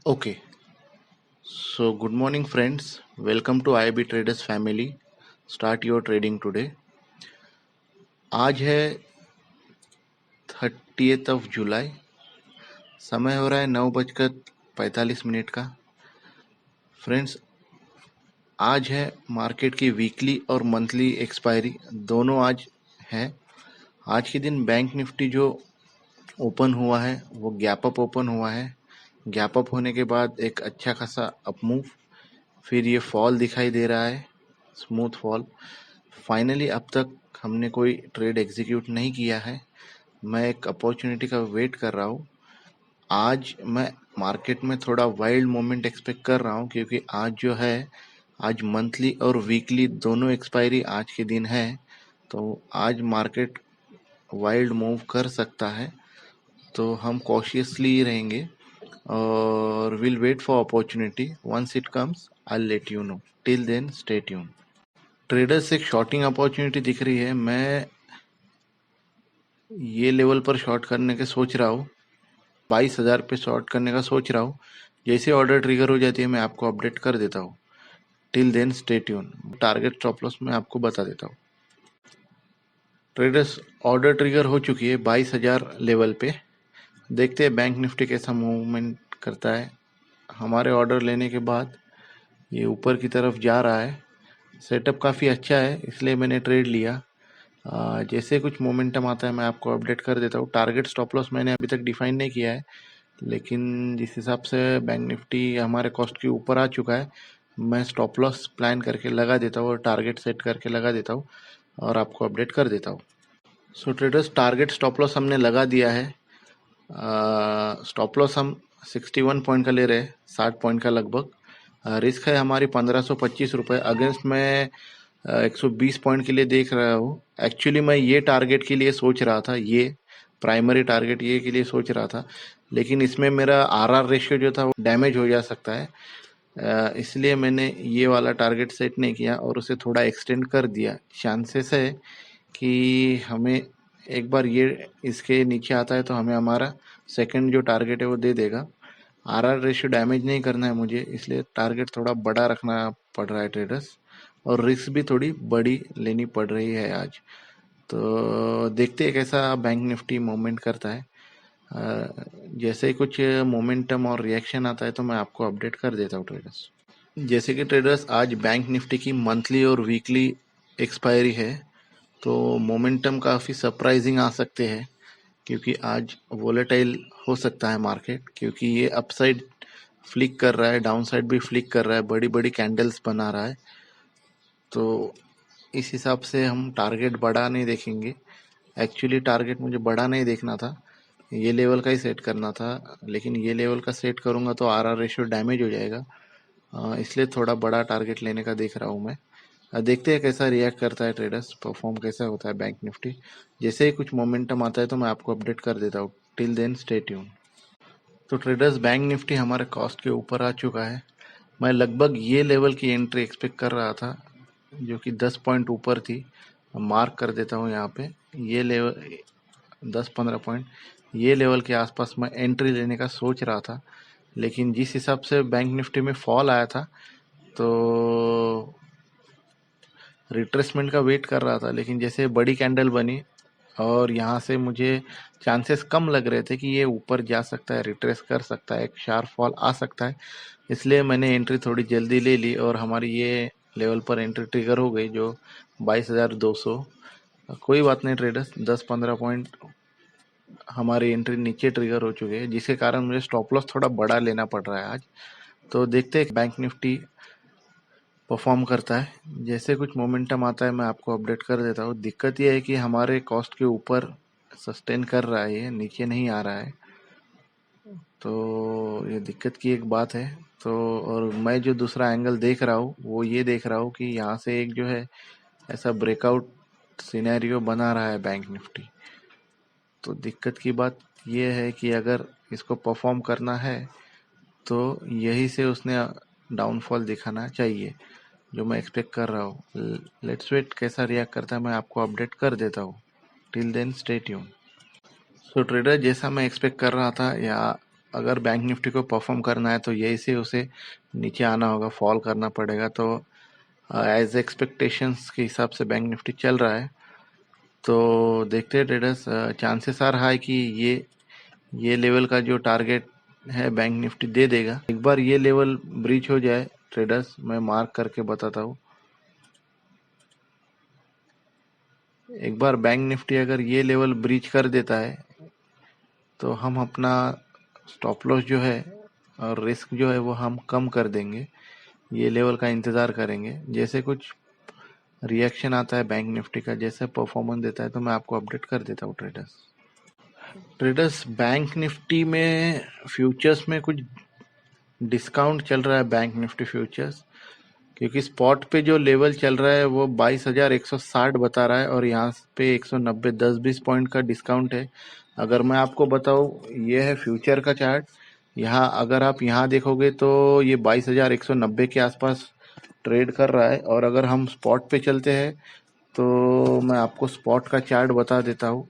Okay, so good morning, friends. Welcome to IB Traders family. Start your trading today. आज है 30 जुलाई। समय हो रहा है 9:45 का। फ्रेंड्स, आज है मार्केट की वीकली और मंथली एक्सपायरी, दोनों आज है। आज के दिन बैंक निफ्टी जो ओपन हुआ है वो गैप अप ओपन हुआ है। गैप अप होने के बाद एक अच्छा खासा अप मूव, फिर ये फॉल दिखाई दे रहा है, स्मूथ फॉल। फाइनली अब तक हमने कोई ट्रेड एग्जीक्यूट नहीं किया है। मैं एक अपॉर्चुनिटी का वेट कर रहा हूँ। आज मैं मार्केट में थोड़ा वाइल्ड मोमेंट एक्सपेक्ट कर रहा हूँ, क्योंकि आज जो है, आज मंथली और वीकली दोनों एक्सपायरी आज के दिन है। तो आज मार्केट वाइल्ड मूव कर सकता है, तो हम कॉशियसली रहेंगे और will wait for opportunity. Once it comes I let you know. Till then stay tune. Traders एक शॉर्टिंग अपॉर्चुनिटी दिख रही है। मैं ये लेवल पर शॉर्ट करने के सोच रहा हूँ, 22,000 पे शॉर्ट करने का सोच रहा हूँ। जैसे ऑर्डर ट्रिगर हो जाती है मैं आपको अपडेट कर देता हूँ। Till then stay tune. Target stop loss मैं आपको बता देता हूँ। ट्रेडर्स, ऑर्डर ट्रिगर हो चुकी है 22,000 लेवल पे। देखते हैं बैंक निफ्टी कैसा मूवमेंट करता है। हमारे ऑर्डर लेने के बाद ये ऊपर की तरफ जा रहा है। सेटअप काफ़ी अच्छा है, इसलिए मैंने ट्रेड लिया। जैसे कुछ मोमेंटम आता है मैं आपको अपडेट कर देता हूँ। टारगेट स्टॉप लॉस मैंने अभी तक डिफाइन नहीं किया है, लेकिन जिस हिसाब से बैंक निफ्टी हमारे कॉस्ट के ऊपर आ चुका है, मैं स्टॉप लॉस प्लान करके लगा देता हूँ और टारगेट सेट करके लगा देता हूँ और आपको अपडेट कर देता हूँ। सो ट्रेडर्स, टारगेट स्टॉप लॉस हमने लगा दिया है। स्टॉप लॉस हम 61 पॉइंट का ले रहे हैं, 60 पॉइंट का लगभग। रिस्क है हमारी 1525 रुपये। अगेंस्ट मैं 120 पॉइंट के लिए देख रहा हूँ। एक्चुअली मैं ये टारगेट के लिए सोच रहा था, ये प्राइमरी टारगेट ये के लिए सोच रहा था, लेकिन इसमें मेरा आरआर रेशियो जो था वो डैमेज हो जा सकता है। इसलिए मैंने ये वाला टारगेट सेट नहीं किया और उसे थोड़ा एक्सटेंड कर दिया। चांसेस है कि हमें एक बार ये इसके नीचे आता है तो हमें हमारा सेकंड जो टारगेट है वो दे देगा। आरआर रेशियो डैमेज नहीं करना है मुझे, इसलिए टारगेट थोड़ा बड़ा रखना पड़ रहा है ट्रेडर्स, और रिस्क भी थोड़ी बड़ी लेनी पड़ रही है आज। तो देखते हैं कैसा बैंक निफ्टी मूवमेंट करता है। जैसे ही कुछ मोमेंटम और रिएक्शन आता है तो मैं आपको अपडेट कर देता हूँ ट्रेडर्स। जैसे कि ट्रेडर्स, आज बैंक निफ्टी की मंथली और वीकली एक्सपायरी है, तो मोमेंटम काफ़ी सरप्राइजिंग आ सकते हैं, क्योंकि आज वोलेटाइल हो सकता है मार्केट, क्योंकि ये अपसाइड फ्लिक कर रहा है, डाउन साइड भी फ्लिक कर रहा है, बड़ी बड़ी कैंडल्स बना रहा है। तो इस हिसाब से हम टारगेट बड़ा नहीं देखेंगे। एक्चुअली टारगेट मुझे बड़ा नहीं देखना था, ये लेवल का ही सेट करना था, लेकिन ये लेवल का सेट करूँगा तो आरआर रेशियो डैमेज हो जाएगा। इसलिए थोड़ा बड़ा टारगेट लेने का देख रहा हूँ मैं। देखते हैं कैसा रिएक्ट करता है ट्रेडर्स, परफॉर्म कैसा होता है बैंक निफ्टी। जैसे ही कुछ मोमेंटम आता है तो मैं आपको अपडेट कर देता हूँ। Till then stay tune. तो ट्रेडर्स, बैंक निफ्टी हमारे कॉस्ट के ऊपर आ चुका है। मैं लगभग ये लेवल की एंट्री एक्सपेक्ट कर रहा था, जो कि 10 पॉइंट ऊपर थी। मार्क कर देता हूँ यहाँ पे, ये लेवल 10-15 पॉइंट, ये लेवल के आसपास मैं एंट्री लेने का सोच रहा था। लेकिन जिस हिसाब से बैंक निफ्टी में फॉल आया था, तो रिट्रेसमेंट का वेट कर रहा था। लेकिन जैसे बड़ी कैंडल बनी और यहाँ से मुझे चांसेस कम लग रहे थे कि ये ऊपर जा सकता है, रिट्रेस कर सकता है, एक शार्प फॉल आ सकता है, इसलिए मैंने एंट्री थोड़ी जल्दी ले ली और हमारी ये लेवल पर एंट्री ट्रिगर हो गई, जो 22,200। कोई बात नहीं ट्रेडर्स, 10-15 पॉइंट हमारी एंट्री नीचे ट्रिगर हो चुके हैं, जिसके कारण मुझे स्टॉप लॉस थोड़ा बड़ा लेना पड़ रहा है आज। तो देखते हैं बैंक निफ्टी परफॉर्म करता है। जैसे कुछ मोमेंटम आता है मैं आपको अपडेट कर देता हूँ। दिक्कत ये है कि हमारे कॉस्ट के ऊपर सस्टेन कर रहा है, ये नीचे नहीं आ रहा है, तो ये दिक्कत की एक बात है। तो और मैं जो दूसरा एंगल देख रहा हूँ वो ये देख रहा हूँ कि यहाँ से एक जो है ऐसा ब्रेकआउट सिनेरियो बना रहा है बैंक निफ्टी। तो दिक्कत की बात ये है कि अगर इसको परफॉर्म करना है तो यही से उसने डाउनफॉल दिखाना चाहिए, जो मैं एक्सपेक्ट कर रहा हूँ। लेट्स वेट कैसा रिएक्ट करता है, मैं आपको अपडेट कर देता हूँ। Till then stay tuned. So trader, जैसा मैं एक्सपेक्ट कर रहा था, या अगर बैंक निफ्टी को परफॉर्म करना है तो यही से उसे नीचे आना होगा, फॉल करना पड़ेगा। तो एज एक्सपेक्टेशंस के हिसाब से बैंक निफ्टी चल रहा है। तो देखते हैं ट्रेडर्स, चांसेस आर हाई कि ये लेवल का जो टारगेट है बैंक निफ्टी दे देगा। एक बार ये लेवल ब्रीच हो जाए ट्रेडर्स, मैं मार्क करके बताता हूँ। एक बार बैंक निफ्टी अगर ये लेवल ब्रीच कर देता है तो हम अपना स्टॉप लॉस जो है और रिस्क जो है वो हम कम कर देंगे। ये लेवल का इंतज़ार करेंगे। जैसे कुछ रिएक्शन आता है बैंक निफ्टी का, जैसे परफॉर्मेंस देता है, तो मैं आपको अपडेट कर देता हूँ ट्रेडर्स। बैंक निफ्टी में फ्यूचर्स में कुछ डिस्काउंट चल रहा है बैंक निफ्टी फ्यूचर्स, क्योंकि स्पॉट पे जो लेवल चल रहा है वो 22,160 बता रहा है और यहाँ पे 190 10-20 पॉइंट का डिस्काउंट है। अगर मैं आपको बताऊँ, ये है फ्यूचर का चार्ट। यहाँ अगर आप यहाँ देखोगे तो ये 22,190 के आसपास ट्रेड कर रहा है। और अगर हम स्पॉट पे चलते हैं तो मैं आपको स्पॉट का चार्ट बता देता हूँ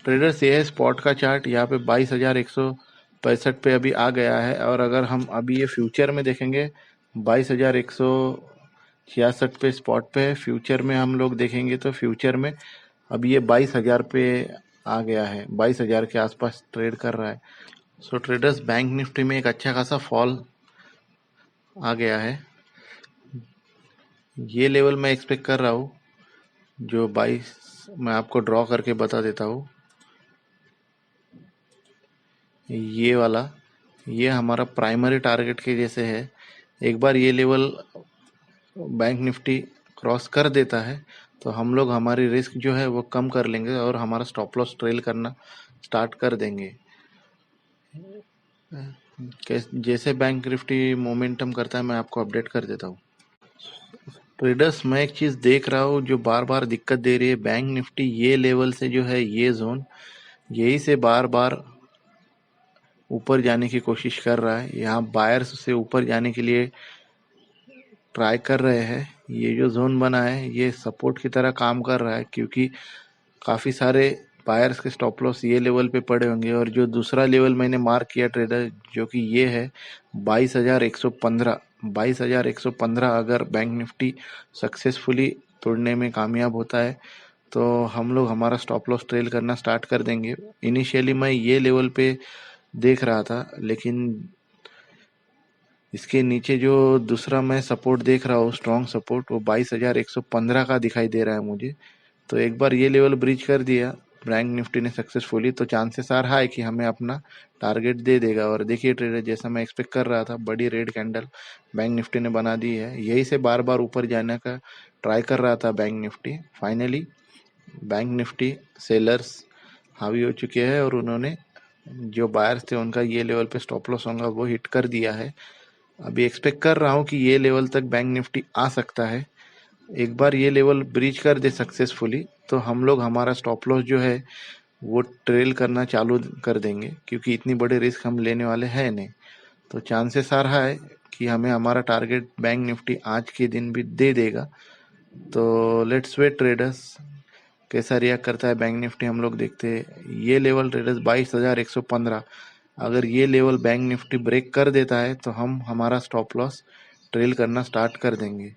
ट्रेडर्स। ये है स्पॉट का चार्ट। यहाँ पे 22,165 पे अभी आ गया है। और अगर हम अभी ये फ्यूचर में देखेंगे 22,166 पे स्पॉट पे है। फ्यूचर में हम लोग देखेंगे तो फ्यूचर में अभी ये 22,000 पे आ गया है, 22,000 के आसपास ट्रेड कर रहा है। सो ट्रेडर्स, बैंक निफ्टी में एक अच्छा खासा फॉल आ गया है। ये लेवल मैं एक्सपेक्ट कर रहा हूँ, जो 22 मैं आपको ड्रॉ करके बता देता हूँ। ये वाला, ये हमारा प्राइमरी टारगेट के जैसे है। एक बार ये लेवल बैंक निफ्टी क्रॉस कर देता है तो हम लोग हमारी रिस्क जो है वो कम कर लेंगे और हमारा स्टॉप लॉस ट्रेल करना स्टार्ट कर देंगे। जैसे बैंक निफ्टी मोमेंटम करता है मैं आपको अपडेट कर देता हूँ ट्रेडर्स। मैं एक चीज़ देख रहा हूँ जो बार बार दिक्कत दे रही है बैंक निफ्टी, ये लेवल से जो है ये जोन, यही से बार बार ऊपर जाने की कोशिश कर रहा है। यहाँ बायर्स से ऊपर जाने के लिए ट्राई कर रहे हैं। ये जो जोन बना है ये सपोर्ट की तरह काम कर रहा है, क्योंकि काफ़ी सारे बायर्स के स्टॉप लॉस ये लेवल पे पड़े होंगे। और जो दूसरा लेवल मैंने मार्क किया ट्रेडर, जो कि ये है 22,115, 22,115 अगर बैंक निफ्टी सक्सेसफुली तोड़ने में कामयाब होता है तो हम लोग हमारा स्टॉप लॉस ट्रेल करना स्टार्ट कर देंगे। इनिशियली मैं ये लेवल पे देख रहा था, लेकिन इसके नीचे जो दूसरा मैं सपोर्ट देख रहा हूँ, स्ट्रॉन्ग सपोर्ट, वो 22,115 का दिखाई दे रहा है मुझे। तो एक बार ये लेवल ब्रीच कर दिया बैंक निफ्टी ने सक्सेसफुली, तो चांसेस आ रहा है कि हमें अपना टारगेट दे देगा। और देखिए ट्रेडर, जैसा मैं एक्सपेक्ट कर रहा था, बड़ी रेड कैंडल बैंक निफ्टी ने बना दी है। यही से बार बार ऊपर जाने का ट्राई कर रहा था bank Nifty. Finally bank Nifty sellers हावी हो चुके हैं और उन्होंने जो बायर्स थे उनका ये लेवल पे स्टॉप लॉस होगा वो हिट कर दिया है। अभी एक्सपेक्ट कर रहा हूँ कि ये लेवल तक बैंक निफ्टी आ सकता है। एक बार ये लेवल ब्रीच कर दे सक्सेसफुली तो हम लोग हमारा स्टॉप लॉस जो है वो ट्रेल करना चालू कर देंगे, क्योंकि इतनी बड़ी रिस्क हम लेने वाले हैं नहीं। तो चांसेस आ रहा है कि हमें हमारा टारगेट बैंक निफ्टी आज के दिन भी दे देगा। तो लेट्स वेट ट्रेडर्स, कैसा रिएक्ट करता है बैंक निफ्टी हम लोग देखते हैं। ये लेवल ट्रेडर्स 22,115, अगर ये लेवल बैंक निफ्टी ब्रेक कर देता है तो हम हमारा स्टॉप लॉस ट्रेल करना स्टार्ट कर देंगे।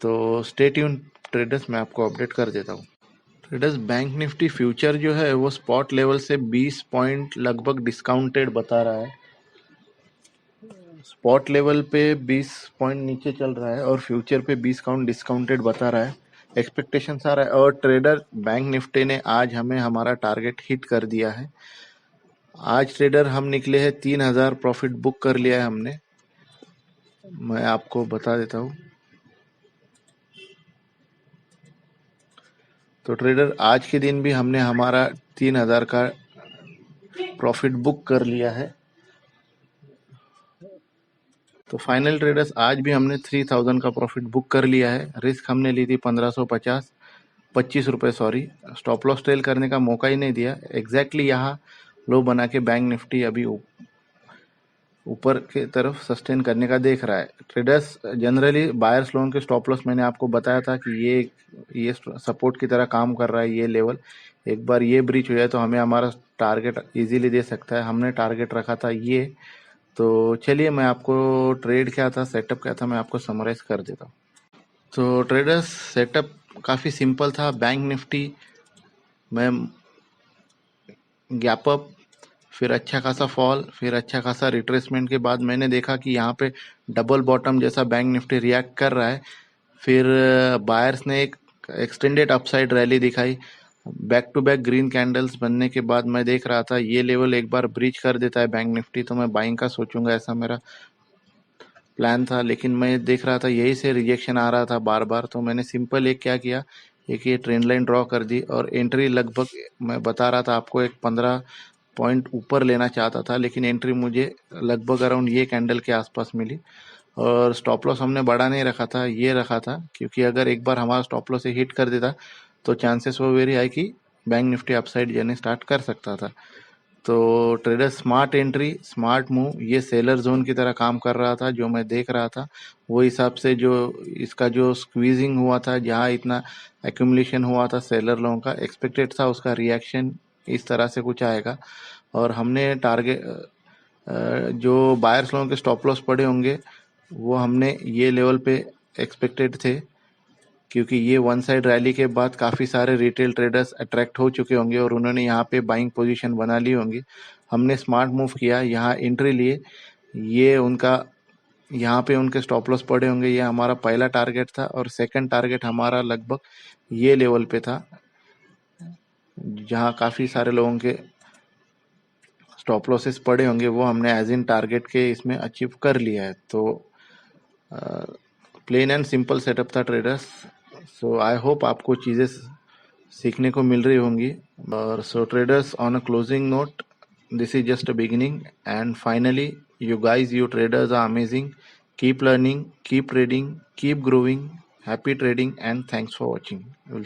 तो स्टे ट्यून ट्रेडर्स, मैं आपको अपडेट कर देता हूँ ट्रेडर्स। बैंक निफ्टी फ्यूचर जो है वो स्पॉट लेवल से 20 पॉइंट लगभग डिस्काउंटेड बता रहा है। स्पॉट लेवल पे 20 पॉइंट नीचे चल रहा है और फ्यूचर पे 20 काउंट डिस्काउंटेड बता रहा है। एक्सपेक्टेशन आ रहा है। और ट्रेडर, बैंक निफ्टी ने आज हमें हमारा टारगेट हिट कर दिया है। आज ट्रेडर हम निकले हैं 3,000 प्रॉफिट बुक कर लिया है हमने। मैं आपको बता देता हूँ। तो ट्रेडर, आज के दिन भी हमने हमारा 3,000 का प्रॉफिट बुक कर लिया है। तो फाइनल ट्रेडर्स, आज भी हमने 3,000 का प्रॉफिट बुक कर लिया है। रिस्क हमने ली थी 1550, 25 रुपये सॉरी। स्टॉप लॉस ट्रेल करने का मौका ही नहीं दिया। एग्जैक्टली यहाँ लो बना के बैंक निफ्टी अभी ऊपर की तरफ सस्टेन करने का देख रहा है। ट्रेडर्स जनरली बायर्स लोगों के स्टॉप लॉस मैंने आपको बताया था कि ये सपोर्ट की तरह काम कर रहा है। ये लेवल एक बार ये ब्रीच हो जाए तो हमें हमारा टारगेट इजीली दे सकता है। हमने टारगेट रखा था ये। तो चलिए मैं आपको ट्रेड क्या था, सेटअप क्या था, मैं आपको समराइज कर देता हूँ। तो ट्रेडर्स सेटअप काफ़ी सिंपल था। बैंक निफ्टी में गैप अप, फिर अच्छा खासा फॉल, फिर अच्छा खासा रिट्रेसमेंट के बाद मैंने देखा कि यहाँ पे डबल बॉटम जैसा बैंक निफ्टी रिएक्ट कर रहा है। फिर बायर्स ने एक एक्सटेंडेड अपसाइड रैली दिखाई। Back to back green candles बनने के बाद मैं देख रहा था ये लेवल एक बार ब्रीच कर देता है बैंक निफ्टी तो मैं बाइंग का सोचूंगा, ऐसा मेरा प्लान था। लेकिन मैं देख रहा था यही से रिजेक्शन आ रहा था बार बार। तो मैंने सिंपल एक क्या किया, एक ये ट्रेंड लाइन ड्रॉ कर दी और एंट्री लगभग मैं बता रहा था आपको एक 15 पॉइंट ऊपर लेना चाहता था, लेकिन एंट्री मुझे लगभग अराउंड ये कैंडल के आसपास मिली। और स्टॉप लॉस हमने बड़ा नहीं रखा था, ये रखा था क्योंकि अगर एक बार हमारा स्टॉप लॉस से हिट कर देता तो चांसेस वो वेरी हाई कि bank Nifty upside journey start कर सकता था। तो trader smart entry, smart move, ये सेलर जोन की तरह काम कर रहा था जो मैं देख रहा था। वो हिसाब से जो इसका जो स्क्वीजिंग हुआ था, जहाँ इतना एक्यूमुलेशन हुआ था सेलर लोगों का, एक्सपेक्टेड था उसका रिएक्शन इस तरह से कुछ आएगा। और हमने टारगेट जो बायर्स लोगों के स्टॉप लॉस पड़े होंगे वो हमने ये लेवल पे एक्सपेक्टेड थे, क्योंकि ये वन साइड रैली के बाद काफ़ी सारे रिटेल ट्रेडर्स अट्रैक्ट हो चुके होंगे और उन्होंने यहाँ पे बाइंग पोजीशन बना ली होंगी। हमने स्मार्ट मूव किया, यहाँ एंट्री लिए। ये उनका यहाँ पे उनके स्टॉप लॉस पड़े होंगे, ये हमारा पहला टारगेट था। और सेकंड टारगेट हमारा लगभग ये लेवल पे था जहाँ काफ़ी सारे लोगों के स्टॉप लॉसेस पड़े होंगे, वो हमने एज इन टारगेट के इसमें अचीव कर लिया है। तो प्लेन एंड सिंपल सेटअप था ट्रेडर्स। सो आई होप आपको चीज़ें सीखने को मिल रही होंगी। और so traders, on a closing note, this is just a beginning, and finally, you traders are amazing. Keep learning, keep trading, keep growing. Happy trading, and thanks for watching. We'll